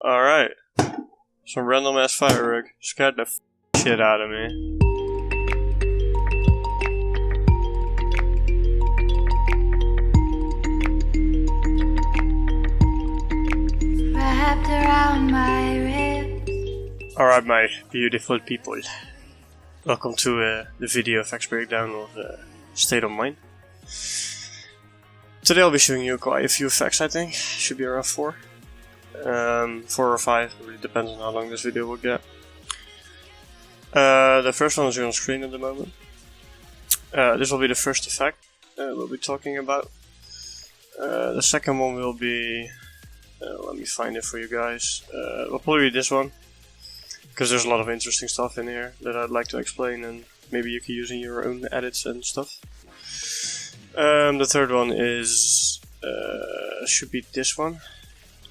Alright. Some random ass firework. Scared the shit out of me. Wrapped around my ribs. Alright, my beautiful people. Welcome to the VFX breakdown of State of Mind. Today I'll be showing you quite a few effects, I think. Should be around 4. 4 or 5, it really depends on how long this video will get. The first one is here on screen at the moment. This will be the first effect we'll be talking about. The second one will be... let me find it for you guys. Will probably be this one. Because there's a lot of interesting stuff in here that I'd like to explain and maybe you can use in your own edits and stuff. The third one is... should be this one.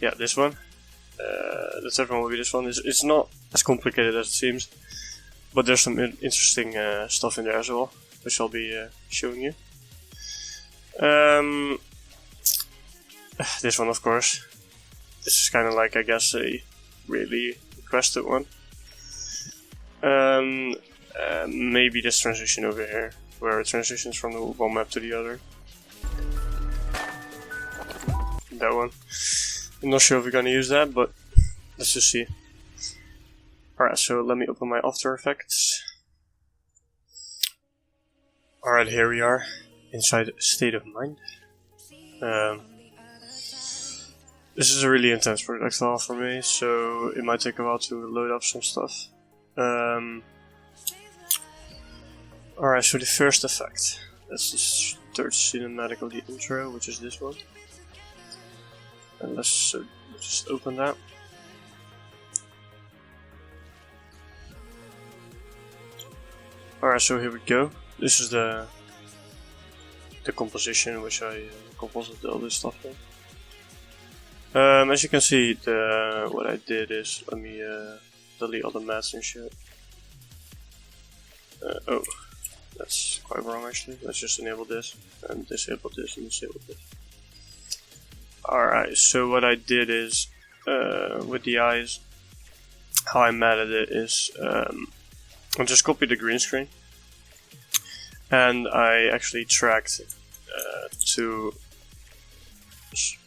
Yeah, this one. The third one will be this one. It's not as complicated as it seems, but there's some interesting stuff in there as well, which I'll be showing you. This one, of course. This is kind of like, I guess, a really requested one. Maybe this transition over here, where it transitions from the one map to the other. That one. I'm not sure if we're gonna use that, but let's just see. Alright, so let me open my After Effects. Alright, here we are, inside State of Mind. This is a really intense projectile for me, so it might take a while to load up some stuff. Alright, so the first effect. That's the third cinematic of the intro, which is this one. And let's just open that. Alright, so here we go. This is the composition which I composited all this stuff in. As you can see, what I did is, let me delete all the mats and shit. Oh, that's quite wrong actually. Let's just enable this, and disable this, and disable this. Alright, so what I did is, with the eyes, how I matted it is, I just copied the green screen, and I actually tracked 2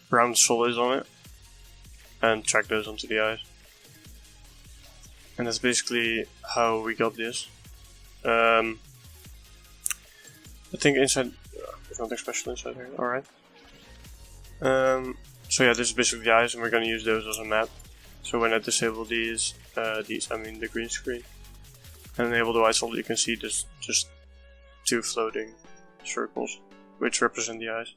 brown solids on it, and tracked those onto the eyes. And that's basically how we got this. I think inside, there's nothing special inside here, alright. So yeah, this is basically the eyes, and we're gonna use those as a map. So when I disable these, I mean the green screen, and enable the white solid, you can see there's just 2 floating circles, which represent the eyes.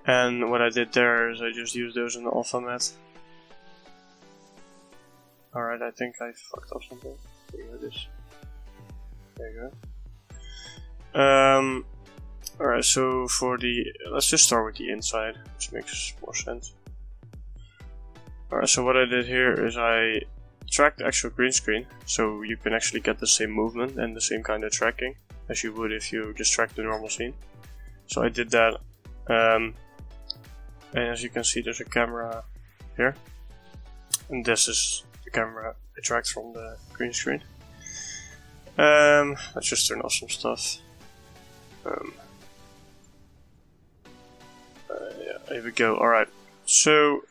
And what I did there is I just used those in the alpha matte. Alright, I think I fucked up something. Here it is. There you go. Alright, so for the... let's just start with the inside, which makes more sense. Alright, so what I did here is I tracked the actual green screen, so you can actually get the same movement and the same kind of tracking as you would if you just tracked the normal scene. So I did that, and as you can see there's a camera here, and this is the camera I tracked from the green screen. Let's just turn off some stuff. Yeah, here we go. Alright, so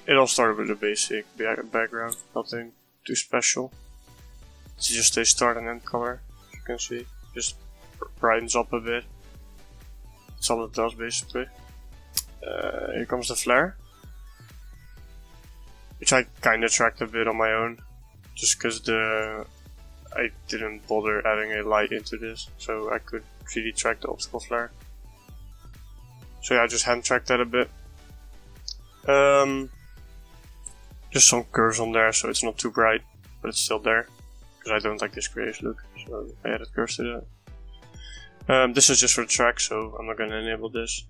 it all started with a basic background, nothing too special. It's just a start and end color, as you can see. Just brightens up a bit. That's all it does basically. Here comes the flare, which I kinda tracked a bit on my own, just because I didn't bother adding a light into this, so I could really track the optical flare. So yeah, I just hand tracked that a bit. Just some curves on there, so it's not too bright, but it's still there, because I don't like this grayish look, so I added curves to that. This is just for the track, so I'm not going to enable this.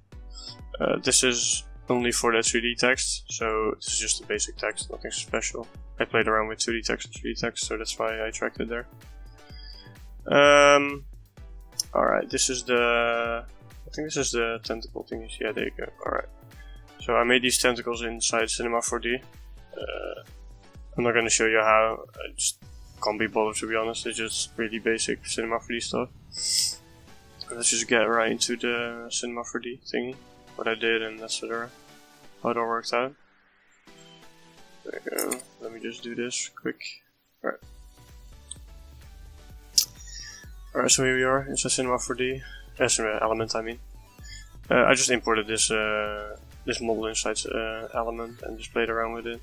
This is only for the 3D text, so this is just the basic text, nothing special. I played around with 2D text and 3D text, so that's why I tracked it there. Alright, this is the... I think this is the tentacle thingies. Yeah, there you go. Alright. So I made these tentacles inside Cinema 4D. I'm not gonna show you how. I just can't be bothered, to be honest. It's just really basic Cinema 4D stuff. Let's just get right into the Cinema 4D thingy. What I did and etc. How it all worked out. There we go. Let me just do this quick. Alright. Alright, so here we are. It's a Cinema 4D. Cinema element, I mean. I just imported this this model inside element and just played around with it.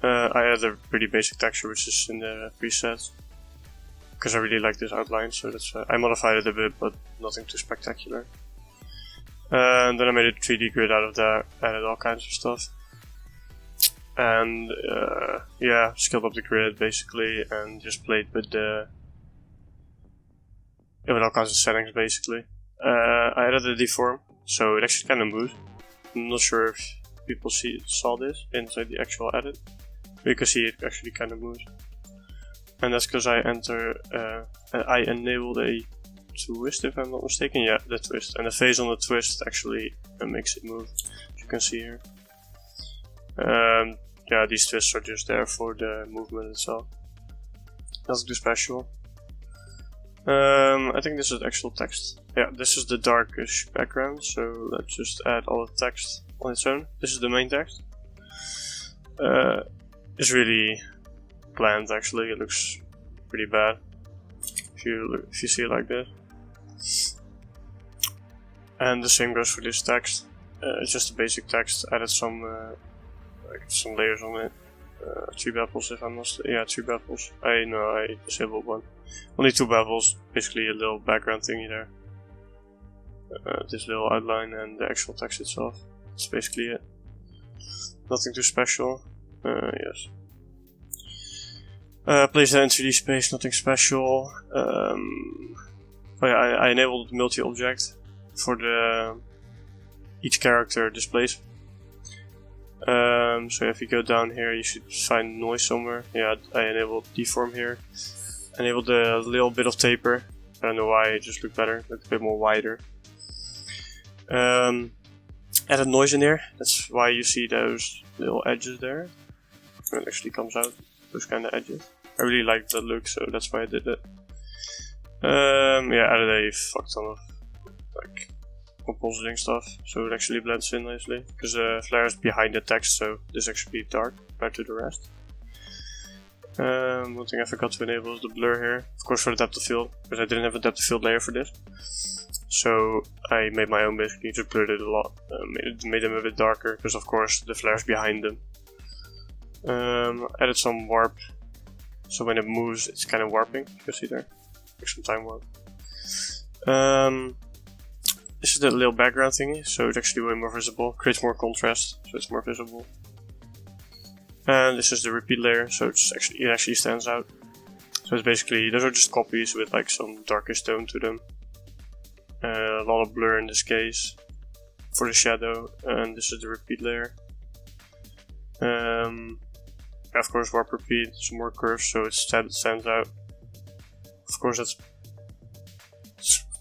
I had a pretty basic texture which is in the preset. Because I really like this outline, so that's I modified it a bit, but nothing too spectacular. And then I made a 3D grid out of that, added all kinds of stuff. And yeah, scaled up the grid basically, and just played with the with all kinds of settings basically. I added a deform, so it actually kind of moved. I'm not sure if people saw this inside the actual edit, but you can see it actually kind of moves. And that's because I enabled a twist, if I'm not mistaken. Yeah, the twist. And the phase on the twist actually makes it move, as you can see here. Yeah, these twists are just there for the movement itself. Nothing too special. I think this is actual text. Yeah, this is the darkish background, so let's just add all the text on its own. This is the main text. It's really bland actually, it looks pretty bad if you see it like this. And the same goes for this text. It's just a basic text, added some layers on it. 3 bevels if I'm not 3 bevels. I disabled one. Only 2 bevels, basically a little background thingy there. This little outline and the actual text itself. That's basically it. Nothing too special. Yes. Place that in 3D space, nothing special. Oh yeah, I enabled multi-object for the each character displays. So if you go down here, you should find noise somewhere. Yeah, I enabled deform here. Enabled a little bit of taper. I don't know why, it just looked better, looked a bit more wider. Added noise in here. That's why you see those little edges there. It actually comes out, those kind of edges. I really liked the look, so that's why I did it. Yeah, added a fuck ton of like compositing stuff, so it actually blends in nicely. Because the flare is behind the text, so this actually be dark compared to the rest. One thing I forgot to enable is the blur here. Of course for the depth of field, because I didn't have a depth of field layer for this. So I made my own basically, just blurred it a lot. Made them a bit darker, because of course the flare is behind them. Added some warp, so when it moves it's kind of warping, you can see there. Like some time warp. This is the little background thingy, so it's actually way more visible. Creates more contrast, so it's more visible. And this is the repeat layer, so it actually stands out. So it's basically, those are just copies with like some darkish tone to them. A lot of blur in this case for the shadow, and this is the repeat layer. Of course warp repeat, some more curves, so it stands out. Of course it's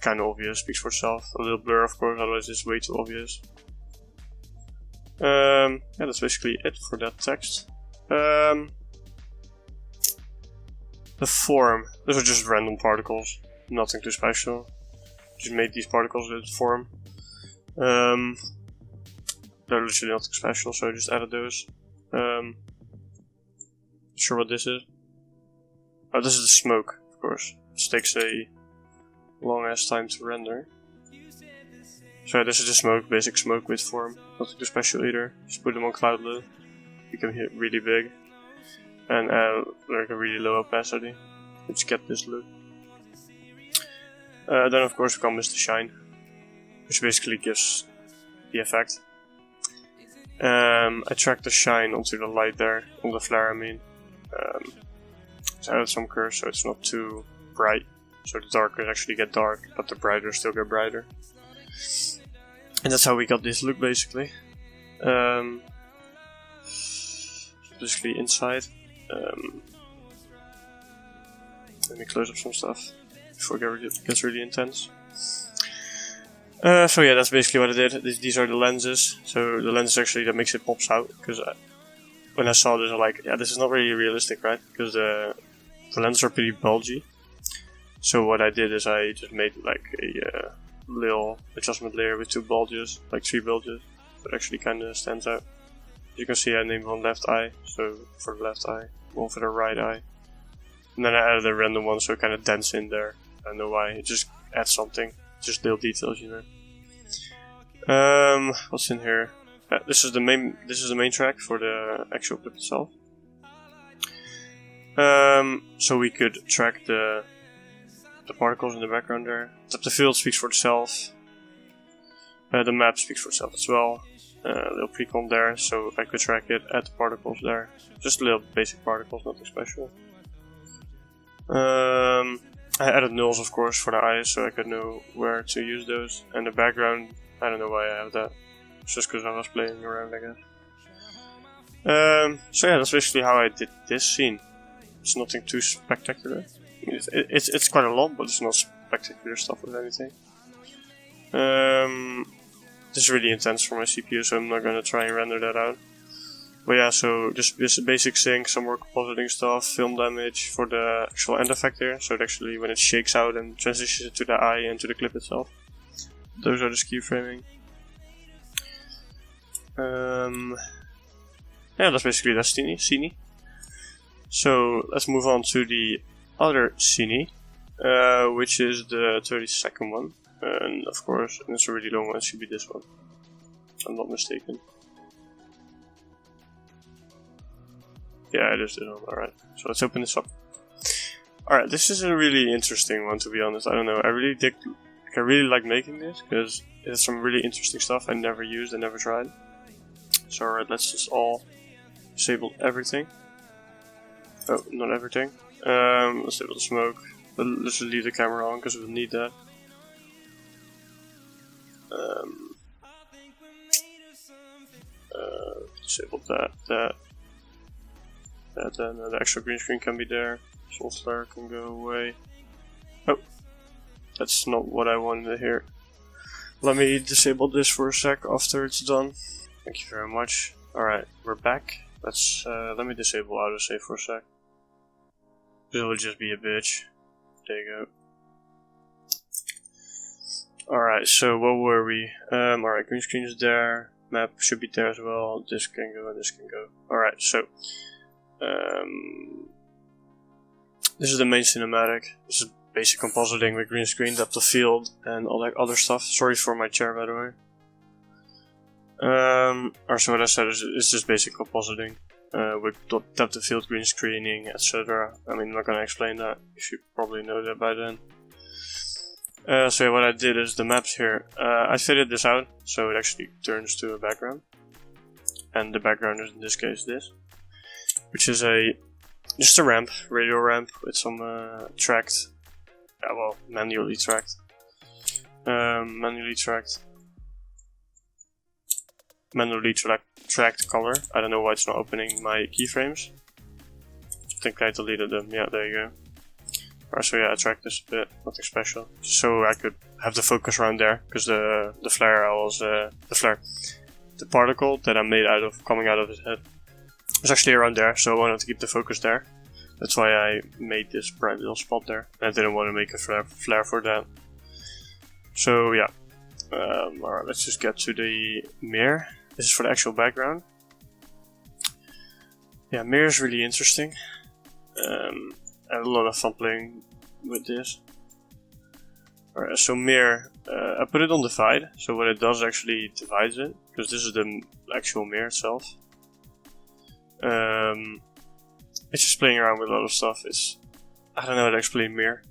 kind of obvious, speaks for itself. A little blur of course, otherwise it's way too obvious. Yeah, that's basically it for that text. The form, those are just random particles, nothing too special. Just made these particles with form. They're literally nothing special, so I just added those. Not sure what this is. Oh, this is the smoke, of course. This takes a long ass time to render. So this is the smoke, basic smoke with form. Nothing too special either. Just put them on cloudlet. Become really big. And like a really low opacity. Just get this look. Then of course comes the shine, which basically gives the effect. I tracked the shine onto the light there, on the flare I mean. So I added some curves so it's not too bright. So the darker actually get dark, but the brighter still get brighter. And that's how we got this look basically. Basically inside. Let me close up some stuff before it gets really intense. So yeah, that's basically what I did. These are the lenses. So the lenses actually that makes it pops out, because when I saw this, I'm like, yeah, this is not really realistic, right? Because the lenses are pretty bulgy. So what I did is I just made like a little adjustment layer with 2 bulges, like 3 bulges. So it actually kind of stands out. As you can see, I named one left eye, so for the left eye, one for the right eye. And then I added a random one, so it kind of dents in there. I don't know why, it just adds something. Just little details, you know. What's in here? This is the main track for the actual clip itself. So we could track the particles in the background there. Depth of field speaks for itself. The map speaks for itself as well. A little precomp there, so I could track it, add the particles there. Just little basic particles, nothing special. I added nulls, of course, for the eyes, so I could know where to use those. And the background, I don't know why I have that. It's just because I was playing around, I guess. So yeah, that's basically how I did this scene. It's nothing too spectacular. I mean, it's quite a lot, but it's not spectacular stuff with anything. This is really intense for my CPU, so I'm not gonna try and render that out. But yeah, so just a basic sync, some more compositing stuff, film damage for the actual end effect here, so it actually, when it shakes out and transitions to the eye and to the clip itself. Those are just keyframing. Yeah, that's basically that scene. So let's move on to the other scene, which is the 32nd one. And of course, and it's a really long one, it should be this one. I'm not mistaken. Yeah, it is this one, alright. So let's open this up. Alright, this is a really interesting one, to be honest. I don't know, I really like making this, because it has some really interesting stuff I never used and never tried. So alright, let's just all disable everything. Oh, not everything. Let's disable the smoke. Let's just leave the camera on, because we'll need that. Disable that, then the extra green screen can be there. Soul flare can go away. Oh, that's not what I wanted to hear. Let me disable this for a sec after it's done. Thank you very much. Alright, we're back. Let me disable autosave for a sec. It'll just be a bitch. There you go. Alright, so what were we? Alright, green screen is there. Map should be there as well. This can go and this can go. Alright, so this is the main cinematic. This is basic compositing with green screen, depth of field, and all that other stuff. Sorry for my chair, by the way. Or so what I said is just basic compositing with depth of field, green screening, etc. I mean, I'm not gonna explain that. You should probably know that by then. So yeah, what I did is the maps here. I fitted this out so it actually turns to a background, and the background is in this case this, which is just a ramp, radio ramp with some tracked, manually tracked color. I don't know why it's not opening my keyframes. I think I deleted them. Yeah, there you go. Alright, so yeah, I tracked this a bit, nothing special. So I could have the focus around there, because the particle that I made coming out of his head was actually around there, so I wanted to keep the focus there. That's why I made this bright little spot there. I didn't want to make a flare for that. So yeah. Alright, let's just get to the mirror. This is for the actual background. Yeah, mirror is really interesting. I had a lot of fun playing with this. Alright, so mirror, I put it on divide, so what it does actually divides it, because this is the actual mirror itself. It's just playing around with a lot of stuff. I don't know how to explain mirror.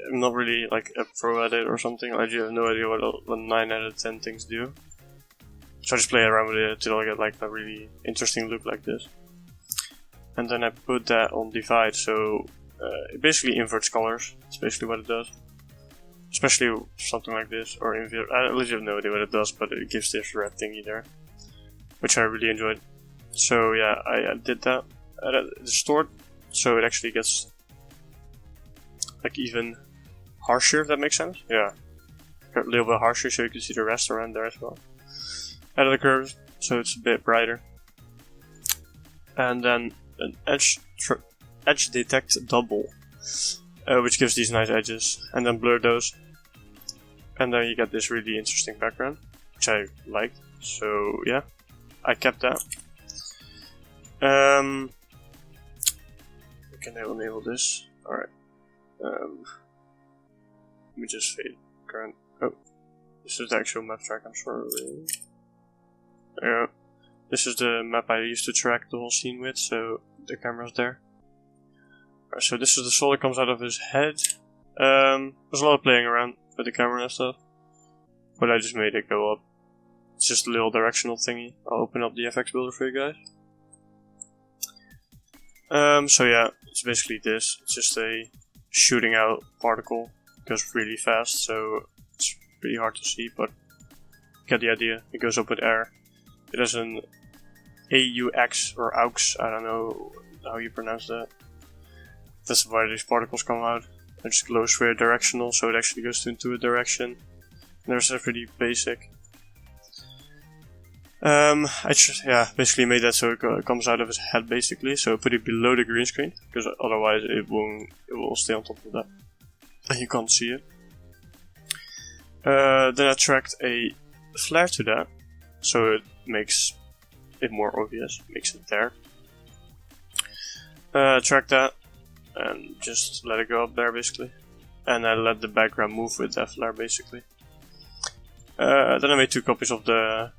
I'm not really like a pro at it or something. I have no idea what 9 out of 10 things do. So I just play around with it until I get like a really interesting look like this. And then I put that on divide, so it basically inverts colors. That's basically what it does. Especially something like this, or I legit have no idea what it does, but it gives this red thingy there, which I really enjoyed. So yeah, I did that. I distorted, so it actually gets like even harsher, if that makes sense. Yeah, a little bit harsher, so you can see the rest around there as well. Added the curves, so it's a bit brighter. and then an edge detect double, which gives these nice edges, and then blur those, and then you get this really interesting background, which I liked. So yeah, I kept that. We can now enable this. Alright. Let me just fade current. Oh, this is the actual map track, I'm sure. Yeah. This is the map I used to track the whole scene with, so the camera's there. Alright, so this is the soul that comes out of his head. There's a lot of playing around with the camera and stuff, but I just made it go up. It's just a little directional thingy. I'll open up the FX builder for you guys. So yeah, it's basically this. It's just a shooting out particle. It goes really fast, so it's pretty hard to see, but get the idea. It goes up with air. It has an AUX or AUX, I don't know how you pronounce that. That's why these particles come out. It just glows weird directional, so it actually goes into a direction. And there's a pretty basic. I just, basically made that so it comes out of his head basically, so I put it below the green screen, because otherwise it will stay on top of that, and you can't see it. Then I tracked a flare to that, so it makes it more obvious, makes it there. Track that, and just let it go up there basically, and I let the background move with that flare basically. Then I made 2 copies of the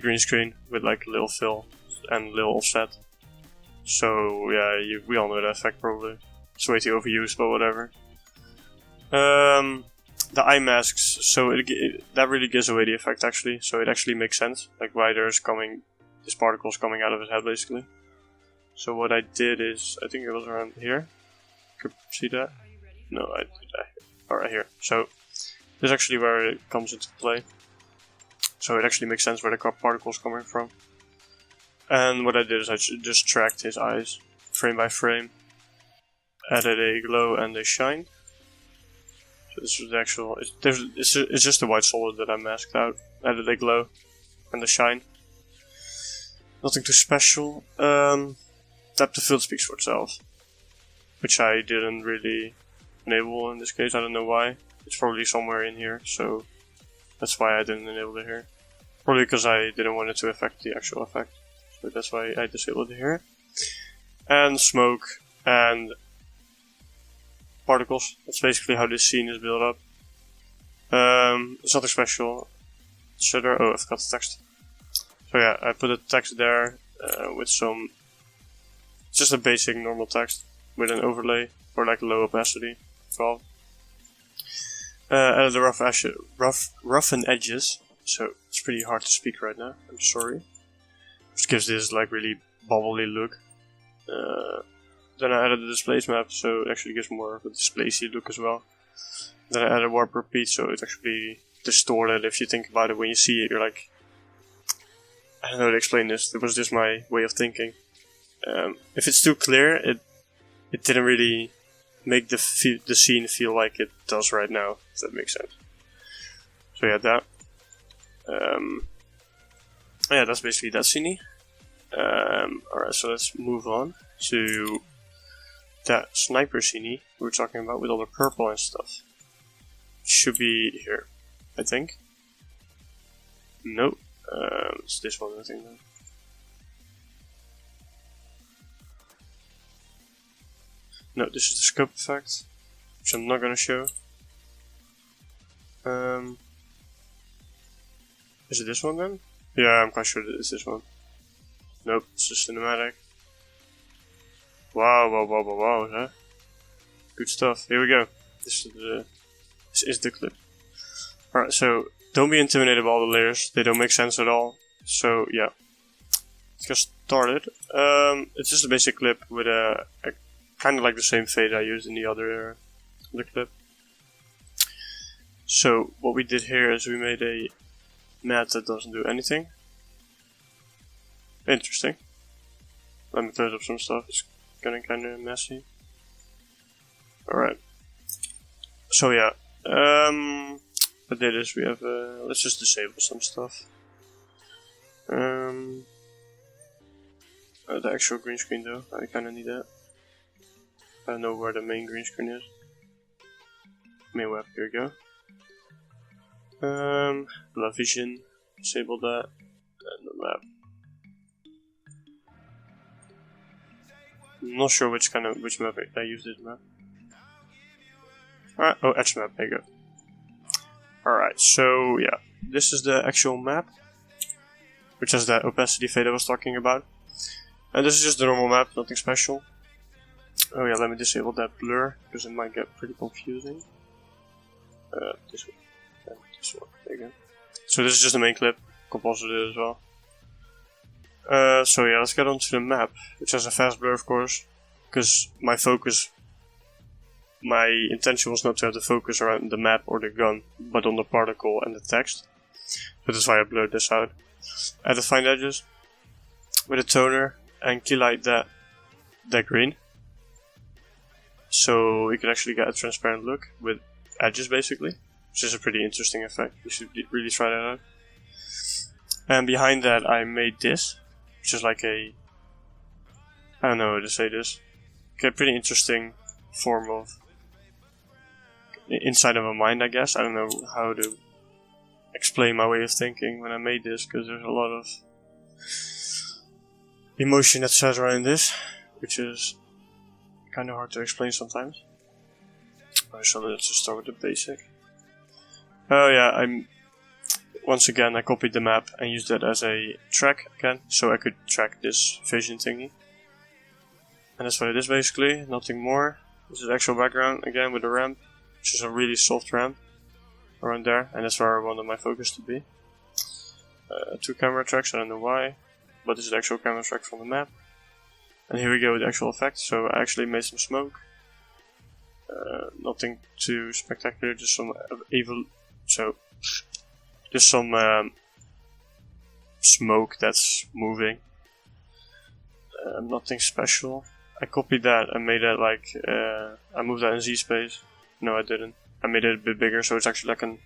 green screen with like a little fill and a little offset. So yeah, we all know that effect probably. It's way too overused, but whatever. The eye masks, so that really gives away the effect actually. So it actually makes sense, like why there's these particles coming out of his head basically. So what I did is, I think it was around here. Could see that? No, I did that here. Alright, here. So this is actually where it comes into play. So it actually makes sense where the particle's coming from. And what I did is I just tracked his eyes frame by frame, added a glow and a shine. So this was the actual. It's just a white solid that I masked out. Added a glow and a shine. Nothing too special. Depth of field speaks for itself, which I didn't really enable in this case. I don't know why. It's probably somewhere in here, so that's why I didn't enable it here. Probably because I didn't want it to affect the actual effect. So that's why I disabled it here. And smoke and particles. That's basically how this scene is built up. It's nothing special. Should there? Oh, I forgot the text. So yeah, I put a text there with some. Just a basic normal text with an overlay for like low opacity. 12. Added the roughen edges, so it's pretty hard to speak right now, I'm sorry. Which gives this like really bubbly look. Then I added the displace map, so it actually gives more of a displacey look as well. Then I added warp repeat, so it's actually distorted. If you think about it, when you see it, you're like, I don't know how to explain this. It was just my way of thinking. If it's too clear, it didn't really make the scene feel like it does right now, if that makes sense. So yeah, that. Yeah, that's basically that scene. Alright, so let's move on to that sniper scene we were talking about with all the purple and stuff. Should be here, I think. Nope. It's this one, I think. Then. No, this is the scope effect, which I'm not gonna show. Is it this one then? Yeah, I'm quite sure that it's this one. Nope, it's just cinematic. Wow, huh? Good stuff. Here we go. This is the clip. Alright, so don't be intimidated by all the layers. They don't make sense at all. So yeah, let's get started. It's just a basic clip with a kind of like the same fade I used in the other clip. So what we did here is we made a mat that doesn't do anything. Interesting. Let me close up some stuff. It's getting kind of messy. Alright. So yeah. What did is we have let's just disable some stuff. The actual green screen though, I kinda need that. I don't know where the main green screen is. Main web, here we go. Blood vision, disable that, and the map. I'm not sure which map I use this map. Alright, oh, edge map, there you go. Alright, so yeah, this is the actual map, which has that opacity fade I was talking about. And this is just the normal map, nothing special. Oh yeah, let me disable that blur, because it might get pretty confusing. This one. And this one, there you go. So this is just the main clip, composite as well. So yeah, let's get on to the map, which has a fast blur of course, because my intention was not to have the focus around the map or the gun, but on the particle and the text. So that's why I blurred this out. Add the fine edges with a toner and keylight that green. So we can actually get a transparent look with edges basically, which is a pretty interesting effect. You should really try that out. And behind that I made this, which is like I don't know how to say this, okay, pretty interesting form of inside of a mind, I guess. I don't know how to explain my way of thinking when I made this, because there's a lot of emotion that says around this, which is kind of hard to explain sometimes. So let's just start with the basic. Oh yeah, once again I copied the map and used that as a track again, so I could track this vision thingy. And that's what it is basically, nothing more. This is the actual background again with the ramp, which is a really soft ramp around there, and that's where I wanted my focus to be. 2 camera tracks, I don't know why, but this is the actual camera track from the map. And here we go with the actual effects. So I actually made some smoke. Nothing too spectacular, just some smoke that's moving. Nothing special. I copied that and made that like I moved that in Z space. No, I didn't. I made it a bit bigger, so it's actually like an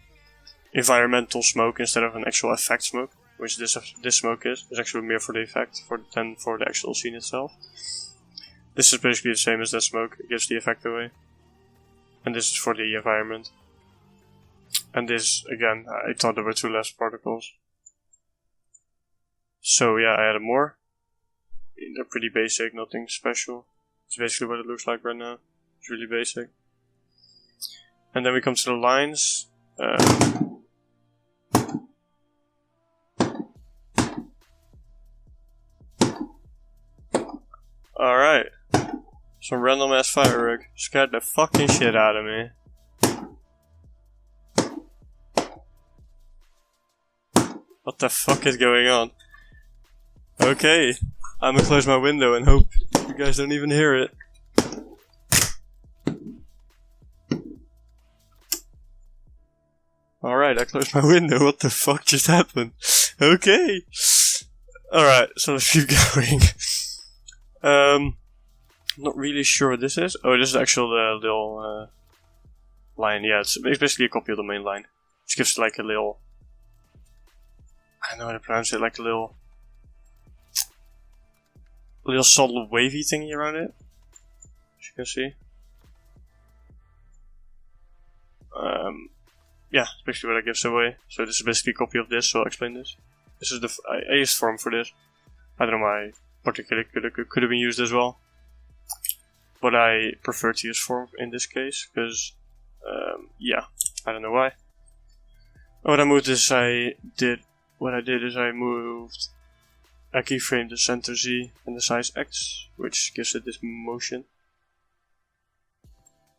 environmental smoke instead of an actual effect smoke, which this smoke is. It's actually more for the effect than for the actual scene itself. This is basically the same as that smoke. It gives the effect away. And this is for the environment. And this, again, I thought there were 2 less particles. So yeah, I added more. They're pretty basic, nothing special. It's basically what it looks like right now. It's really basic. And then we come to the lines. Alright. Some random ass firework. Scared the fucking shit out of me. What the fuck is going on? Okay. I'm gonna close my window and hope you guys don't even hear it. Alright, I closed my window. What the fuck just happened? Okay. Alright, so let's keep going. Not really sure what this is. Oh, this is actually the little line. Yeah, it's basically a copy of the main line. Which gives like a little... I don't know how to pronounce it. Like a little subtle wavy thingy around it. As you can see. Yeah, it's basically what it gives away. So this is basically a copy of this, so I'll explain this. This is I used form for this. I don't know why particularly could have been used as well. But I prefer to use form in this case, because, yeah, I don't know why. What I moved is I moved I keyframed the center Z and the size X, which gives it this motion.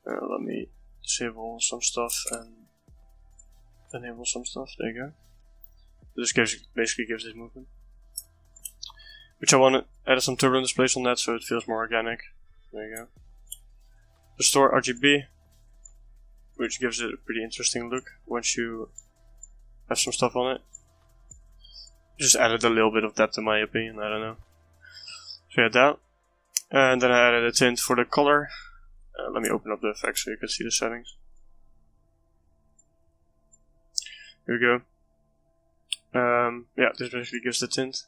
Let me disable some stuff and enable some stuff. There you go. This basically gives this movement. Which I want to add some turbulent displays on that so it feels more organic. There you go. Restore RGB, which gives it a pretty interesting look once you have some stuff on it. Just added a little bit of depth in my opinion, I don't know. So yeah, that. And then I added a tint for the color. Let me open up the effects so you can see the settings. Here we go. Yeah, this basically gives the tint.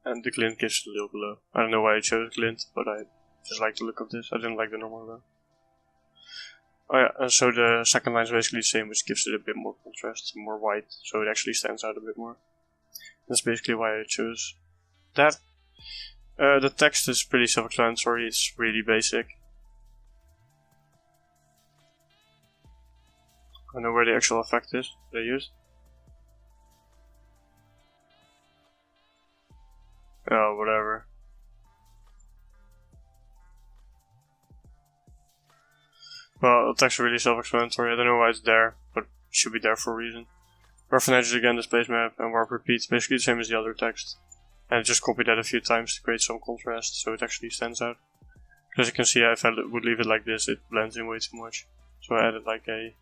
and the glint gives it a little glow. I don't know why I chose glint, but I just like the look of this. I didn't like the normal glow. Oh yeah, and so the second line is basically the same, which gives it a bit more contrast, more white, so it actually stands out a bit more. That's basically why I chose that. The text is pretty self-explanatory, it's really basic. I don't know where the actual effect is they used. Oh, whatever. Well, the text is really self-explanatory. I don't know why it's there, but it should be there for a reason. Roughen edges again, displace map, and warp repeat. Basically the same as the other text. And I just copied that a few times to create some contrast, so it actually stands out. As you can see, if I would leave it like this, it blends in way too much. So I added like a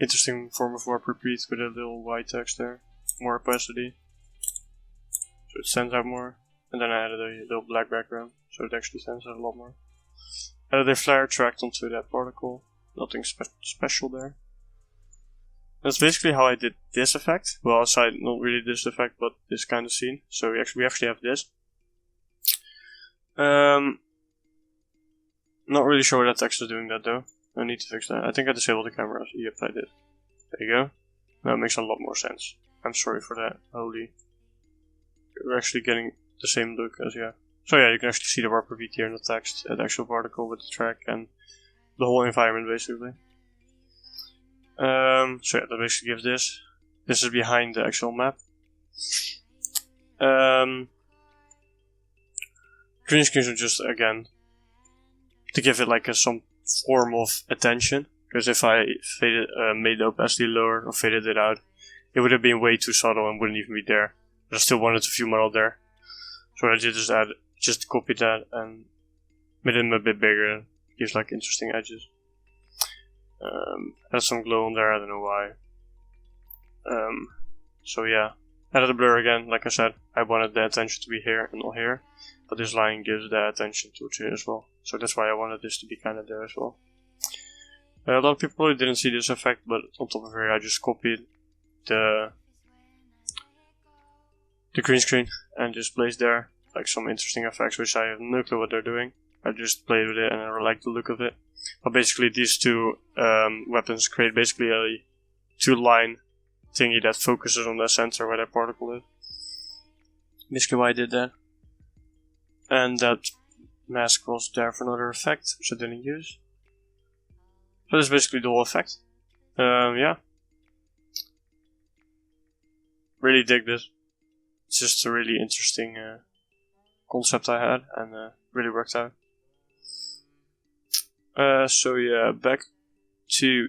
interesting form of warp repeat with a little white text there. More opacity. So it stands out more. And then I added a little black background, so it actually stands out a lot more. Added a flare tracked onto that particle. Nothing special there. That's basically how I did this effect. Well, aside, not really this effect, but this kind of scene. So we actually have this. Not really sure why that text is doing that though. I need to fix that. I think I disabled the camera. Yep, I did. There you go. Now it makes a lot more sense. I'm sorry for that. Holy. We're actually getting the same look as yeah. So yeah, you can actually see the warp repeat here in the text, the actual particle with the track and the whole environment basically. So yeah, that basically gives this. This is behind the actual map. Green screens are just again to give it like some form of attention. Because if I made the opacity lower or faded it out, it would have been way too subtle and wouldn't even be there. But I still wanted a few model there. So what I did is just copied that and made them a bit bigger. Gives like interesting edges. Added some glow on there, I don't know why. So yeah, added a blur again. Like I said, I wanted the attention to be here and not here. But this line gives the attention to here as well. So that's why I wanted this to be kind of there as well. A lot of people probably didn't see this effect, but on top of here I just copied the green screen and just placed there like some interesting effects which I have no clue what they're doing. I just played with it and I like the look of it. But basically these two weapons create basically a two-line thingy that focuses on the center where that particle is. Basically why I did that. And that mask was there for another effect, which I didn't use. So that's basically the whole effect. Yeah. Really dig this. It's just a really interesting concept I had and really worked out. So yeah, back to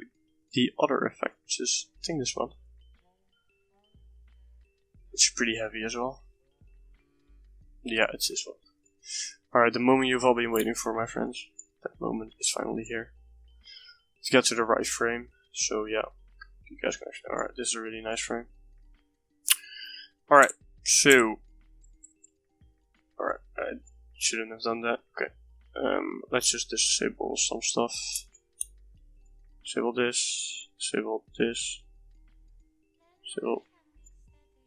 the other effect, which is, I think this one. It's pretty heavy as well. Yeah, it's this one. Alright, the moment you've all been waiting for, my friends. That moment is finally here. To get to the right frame. So yeah, you guys can actually, alright, this is a really nice frame. Alright, so. Alright, I shouldn't have done that. Okay. Let's just disable some stuff. Disable this. Disable this. Disable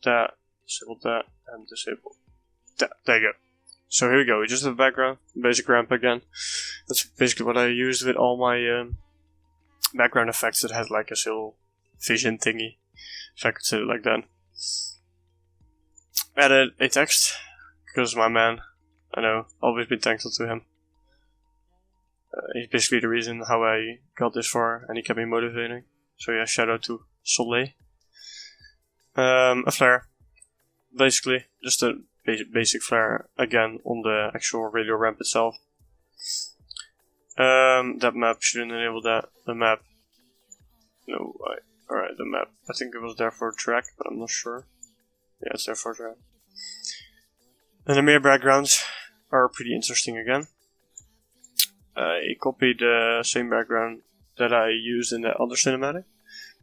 that. Disable that. And disable that. There you go. So here we go. We just have a background. Basic ramp again. That's basically what I used with all my background effects that had like a little vision thingy. If I could say it like that. Added a text. Because my man. I know. Always been thankful to him. He's basically the reason how I got this far, and he kept me motivating. So yeah, shout out to Soleil. A flare. Basically, just a basic flare, again, on the actual radio ramp itself. That map shouldn't enable that. The map. No, alright, the map. I think it was there for a track, but I'm not sure. Yeah, it's there for a track. And the mirror backgrounds are pretty interesting again. I copied the same background that I used in the other cinematic,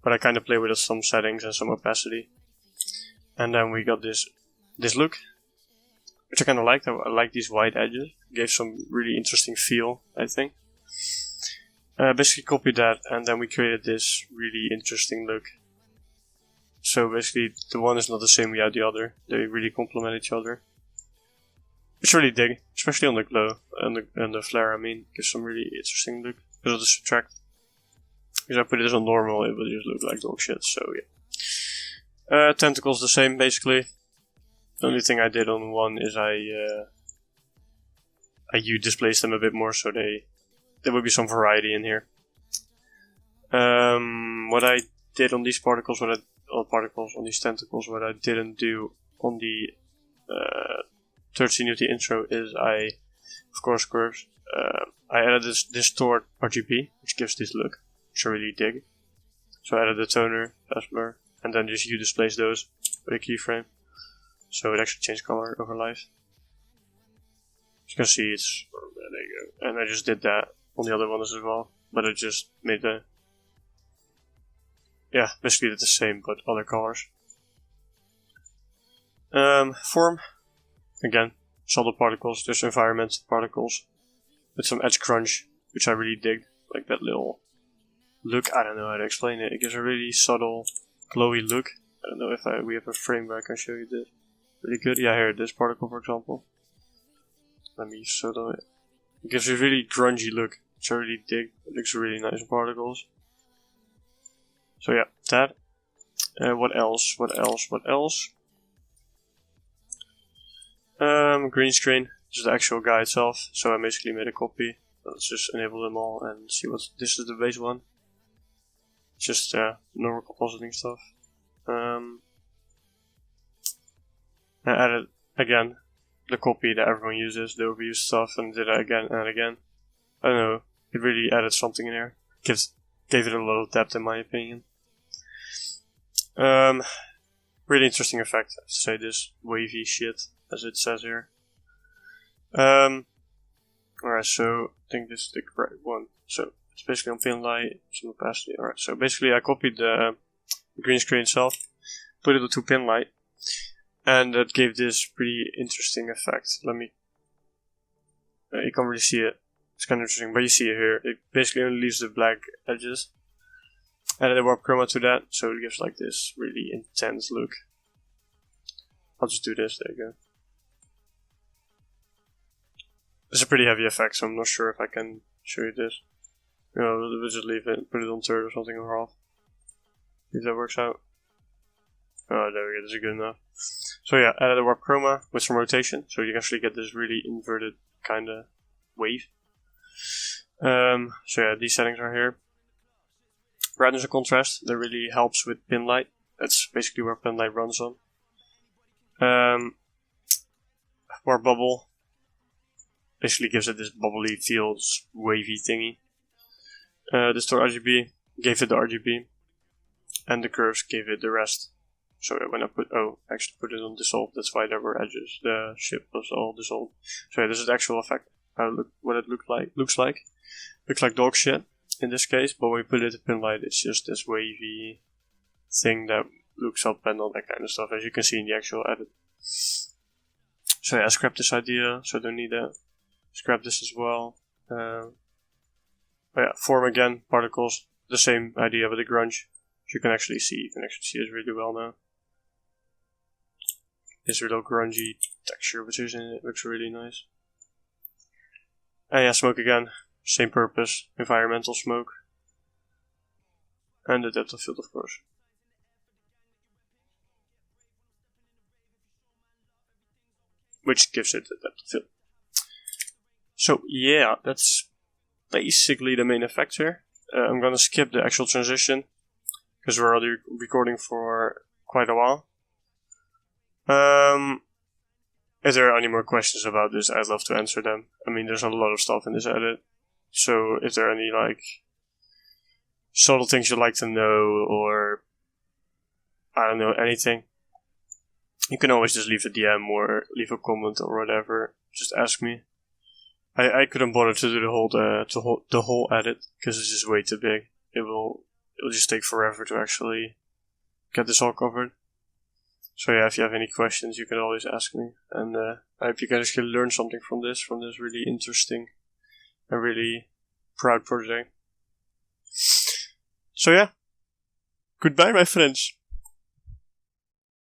but I kind of play with some settings and some opacity. And then we got this look, which I kind of liked. I like these white edges. It gave some really interesting feel, I think. Basically copied that, and then we created this really interesting look. So basically, the one is not the same without the other. They really complement each other. It's really dig, especially on the glow and the flare. I mean, gives some really interesting look. Because of the subtract. Because I put this on normal, it would just look like dog shit. So yeah. Tentacles the same basically. The only thing I did on one is I displaced them a bit more, so there will be some variety in here. What I did on these particles, on these tentacles, what I didn't do on the third scene of the intro is of course, curves. I added this distort RGB, which gives this look, which I really dig. So I added the toner, fast blur, and then just displace those with a keyframe. So it actually changed color over live. As you can see, it's there you go. And I just did that on the other ones as well, but I just made basically did the same but other colors. Form, again, solid particles, just environmental particles with some edge crunch, which I really dig, like that little look. I don't know how to explain it. It gives a really subtle, glowy look. I don't know if we have a frame where I can show you this. Really good. Yeah, here, this particle, for example. Let me show it. It gives a really grungy look, which I really dig. It looks really nice in particles. So yeah, that. What else? Green screen. This is the actual guy itself. So I basically made a copy. Let's just enable them all and see what. This is the base one. Just normal compositing stuff. I added again the copy that everyone uses, the overused stuff, and did it again and again. I don't know. It really added something in there. Gave it a lot of depth, in my opinion. Really interesting effect, I have to say, this wavy shit, as it says here. Alright, so I think this is the correct one. So it's basically on pin light, some opacity. Alright, so basically I copied the green screen itself, put it onto pin light, and that gave this pretty interesting effect. You can't really see it. It's kind of interesting, but you see it here. It basically only leaves the black edges. Added a warp chroma to that, so it gives like this really intense look. I'll just do this, there you go. It's a pretty heavy effect, so I'm not sure if I can show you this. We'll just leave it, put it on third or something or half. If that works out. Oh, there we go, this is good enough. So yeah, added a warp chroma with some rotation, so you can actually get this really inverted kind of wave. So yeah, these settings are here. Brightness and contrast, that really helps with pin light. That's basically where pin light runs on. Warp bubble basically gives it this bubbly feels wavy thingy. Distort RGB gave it the RGB, and the curves gave it the rest. So when I actually put it on dissolve, that's why there were edges. The ship was all dissolved. So yeah, this is the actual effect. What it looks like. Looks like dog shit in this case, but when we put it in pin light, it's just this wavy thing that looks up and all that kind of stuff, as you can see in the actual edit. So yeah, I scrapped this idea, so I don't need that. Scrap this as well. But yeah, form again, particles, the same idea with the grunge. You can actually see it really well now. This little grungy texture which is in it looks really nice. And yeah, smoke again, same purpose, environmental smoke. And the depth of field, of course. Which gives it the depth of field. So yeah, that's basically the main effect here. I'm gonna skip the actual transition, because we're already recording for quite a while. If there are any more questions about this, I'd love to answer them. I mean, there's a lot of stuff in this edit. So if there are any subtle things you'd like to know, or I don't know, anything, you can always just leave a DM or leave a comment or whatever. Just ask me. I couldn't bother to do the whole edit because it's just way too big. It'll just take forever to actually get this all covered. So yeah, if you have any questions, you can always ask me. And I hope you guys can learn something from this really interesting and really proud project. So yeah, goodbye, my friends.